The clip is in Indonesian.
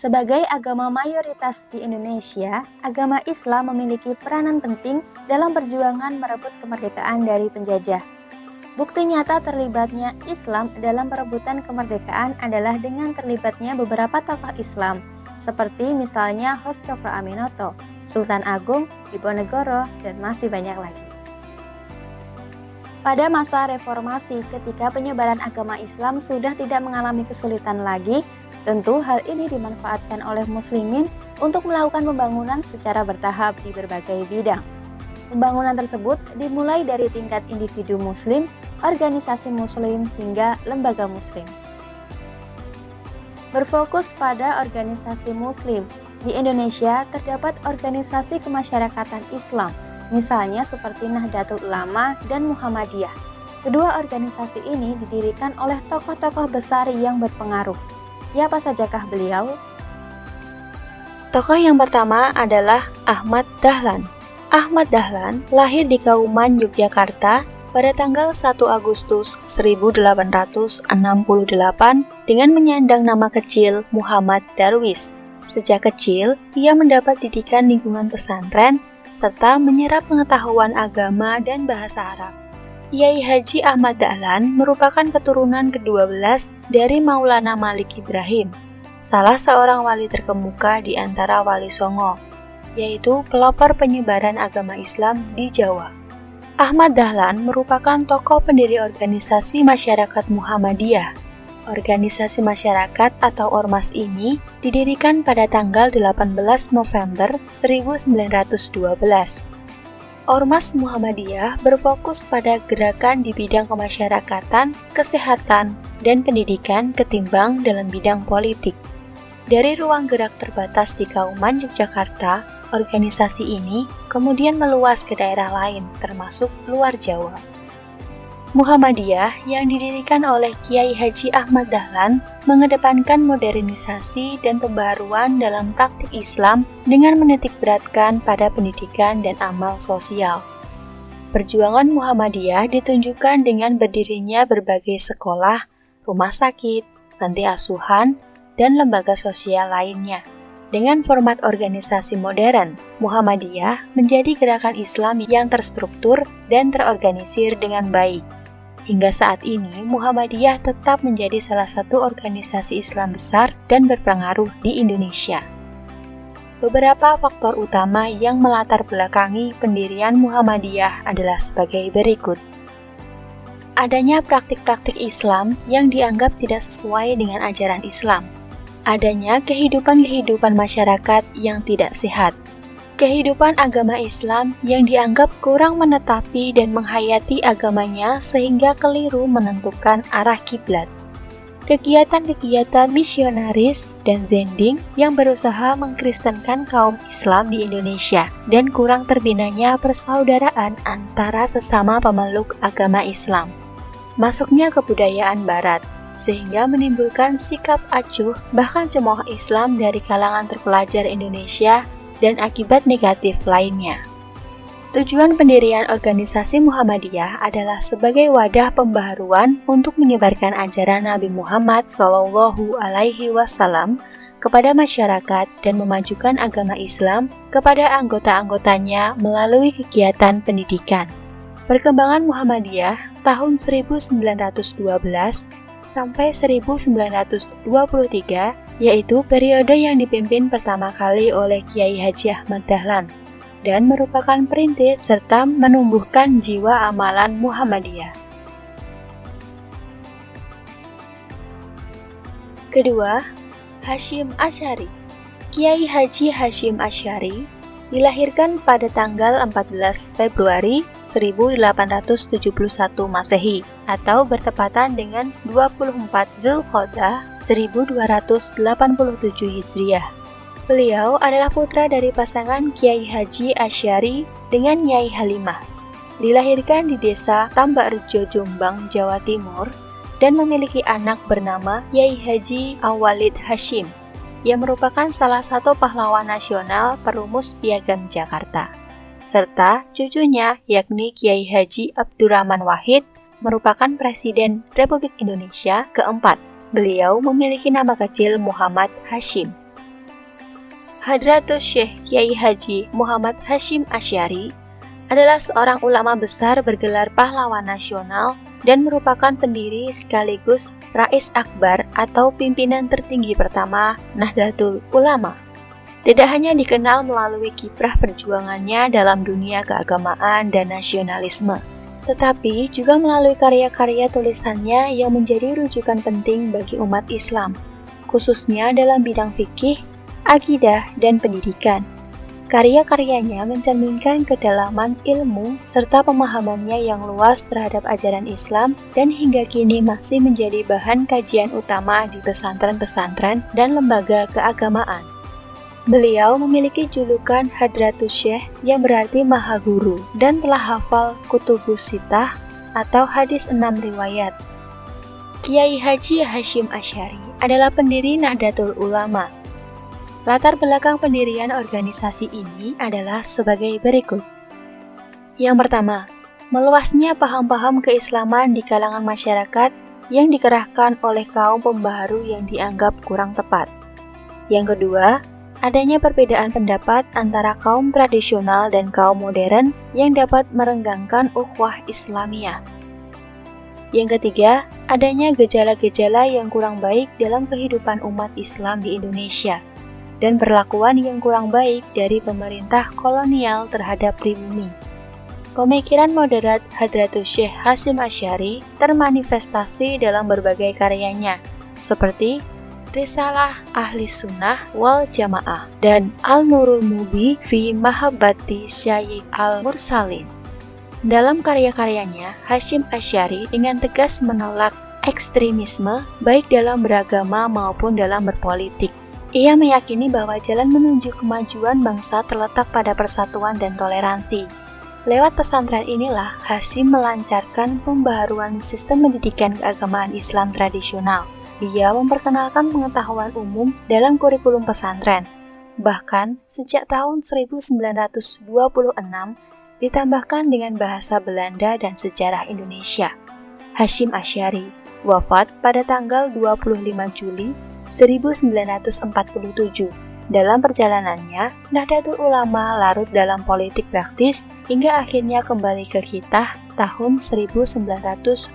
Sebagai agama mayoritas di Indonesia, agama Islam memiliki peranan penting dalam perjuangan merebut kemerdekaan dari penjajah. Bukti nyata terlibatnya Islam dalam perebutan kemerdekaan adalah dengan terlibatnya beberapa tokoh Islam, seperti misalnya Hos Cokroaminoto, Sultan Agung, Diponegoro, dan masih banyak lagi. Pada masa reformasi, ketika penyebaran agama Islam sudah tidak mengalami kesulitan lagi, tentu hal ini dimanfaatkan oleh muslimin untuk melakukan pembangunan secara bertahap di berbagai bidang. Pembangunan tersebut dimulai dari tingkat individu muslim, organisasi muslim, hingga lembaga muslim. Berfokus pada organisasi muslim, di Indonesia terdapat organisasi kemasyarakatan Islam, misalnya seperti Nahdlatul Ulama dan Muhammadiyah. Kedua organisasi ini didirikan oleh tokoh-tokoh besar yang berpengaruh. Siapa sajakah beliau? Tokoh yang pertama adalah Ahmad Dahlan. Ahmad Dahlan lahir di Kauman, Yogyakarta pada tanggal 1 Agustus 1868 dengan menyandang nama kecil Muhammad Darwis. Sejak kecil, ia mendapat didikan lingkungan pesantren serta menyerap pengetahuan agama dan bahasa Arab. Kiai Haji Ahmad Dahlan merupakan keturunan ke-12 dari Maulana Malik Ibrahim, salah seorang wali terkemuka di antara Wali Songo, yaitu pelopor penyebaran agama Islam di Jawa. Ahmad Dahlan merupakan tokoh pendiri organisasi masyarakat Muhammadiyah. Organisasi masyarakat atau Ormas ini didirikan pada tanggal 18 November 1912. Ormas Muhammadiyah berfokus pada gerakan di bidang kemasyarakatan, kesehatan, dan pendidikan ketimbang dalam bidang politik. Dari ruang gerak terbatas di Kauman, Yogyakarta, organisasi ini kemudian meluas ke daerah lain, termasuk luar Jawa. Muhammadiyah yang didirikan oleh Kiai Haji Ahmad Dahlan mengedepankan modernisasi dan pembaharuan dalam praktik Islam dengan menitikberatkan pada pendidikan dan amal sosial. Perjuangan Muhammadiyah ditunjukkan dengan berdirinya berbagai sekolah, rumah sakit, panti asuhan, dan lembaga sosial lainnya. Dengan format organisasi modern, Muhammadiyah menjadi gerakan Islam yang terstruktur dan terorganisir dengan baik. Hingga saat ini, Muhammadiyah tetap menjadi salah satu organisasi Islam besar dan berpengaruh di Indonesia. Beberapa faktor utama yang melatar belakangi pendirian Muhammadiyah adalah sebagai berikut. Adanya praktik-praktik Islam yang dianggap tidak sesuai dengan ajaran Islam. Adanya kehidupan masyarakat yang tidak sehat. Kehidupan agama Islam yang dianggap kurang menetapi dan menghayati agamanya sehingga keliru menentukan arah kiblat. Kegiatan-kegiatan misionaris dan zending yang berusaha mengkristenkan kaum Islam di Indonesia dan kurang terbinanya persaudaraan antara sesama pemeluk agama Islam. Masuknya kebudayaan Barat, sehingga menimbulkan sikap acuh bahkan cemooh Islam dari kalangan terpelajar Indonesia dan akibat negatif lainnya. Tujuan pendirian organisasi Muhammadiyah adalah sebagai wadah pembaharuan untuk menyebarkan ajaran Nabi Muhammad SAW kepada masyarakat dan memajukan agama Islam kepada anggota-anggotanya melalui kegiatan pendidikan. Perkembangan Muhammadiyah tahun 1912 sampai 1923, yaitu periode yang dipimpin pertama kali oleh Kiai Haji Ahmad Dahlan dan merupakan perintis serta menumbuhkan jiwa amalan Muhammadiyah. Kedua, Hasyim Asy'ari. Kiai Haji Hasyim Asy'ari dilahirkan pada tanggal 14 Februari 1871 Masehi atau bertepatan dengan 24 Zulqa'dah 1287 Hijriah. Beliau adalah putra dari pasangan Kiai Haji Asy'ari dengan Nyai Halimah. Dilahirkan di desa Tambakrejo, Jombang, Jawa Timur dan memiliki anak bernama Kiai Haji Awalid Hasyim yang merupakan salah satu pahlawan nasional perumus Piagam Jakarta. Serta cucunya yakni Kiai Haji Abdurrahman Wahid merupakan Presiden Republik Indonesia keempat. Beliau memiliki nama kecil Muhammad Hasyim. Hadratus Syekh Kiai Haji Muhammad Hasyim Asy'ari adalah seorang ulama besar bergelar pahlawan nasional dan merupakan pendiri sekaligus Rais Akbar atau pimpinan tertinggi pertama Nahdlatul Ulama. Tidak hanya dikenal melalui kiprah perjuangannya dalam dunia keagamaan dan nasionalisme, tetapi juga melalui karya-karya tulisannya yang menjadi rujukan penting bagi umat Islam, khususnya dalam bidang fikih, akidah, dan pendidikan. Karya-karyanya mencerminkan kedalaman ilmu serta pemahamannya yang luas terhadap ajaran Islam dan hingga kini masih menjadi bahan kajian utama di pesantren-pesantren dan lembaga keagamaan. Beliau memiliki julukan Hadratus Syekh yang berarti Maha Guru dan telah hafal Kutubus Sittah atau hadis 6 riwayat. Kiai Haji Hasyim Asy'ari adalah pendiri Nahdlatul Ulama. Latar belakang pendirian organisasi ini adalah sebagai berikut. Yang pertama, meluasnya paham-paham keislaman di kalangan masyarakat yang dikerahkan oleh kaum pembaharu yang dianggap kurang tepat. Yang kedua, adanya perbedaan pendapat antara kaum tradisional dan kaum modern yang dapat merenggangkan ukhuwah Islamiyah. Yang ketiga, adanya gejala-gejala yang kurang baik dalam kehidupan umat Islam di Indonesia dan perlakuan yang kurang baik dari pemerintah kolonial terhadap pribumi. Pemikiran moderat Hadratus Syekh Hasyim Asy'ari termanifestasi dalam berbagai karyanya, seperti Risalah Ahli Sunnah wal Jamaah dan Al-Nurul Mubi fi Mahabbati Syayikh Al-Mursalin. Dalam karya-karyanya, Hasyim Asy'ari dengan tegas menolak ekstremisme baik dalam beragama maupun dalam berpolitik. Ia meyakini bahwa jalan menuju kemajuan bangsa terletak pada persatuan dan toleransi. Lewat pesantren inilah Hasyim melancarkan pembaharuan sistem pendidikan keagamaan Islam tradisional. Dia memperkenalkan pengetahuan umum dalam kurikulum pesantren. Bahkan, sejak tahun 1926, ditambahkan dengan bahasa Belanda dan sejarah Indonesia. Hasyim Asy'ari wafat pada tanggal 25 Juli 1947. Dalam perjalanannya, Nahdlatul Ulama larut dalam politik praktis hingga akhirnya kembali ke khitah tahun 1926.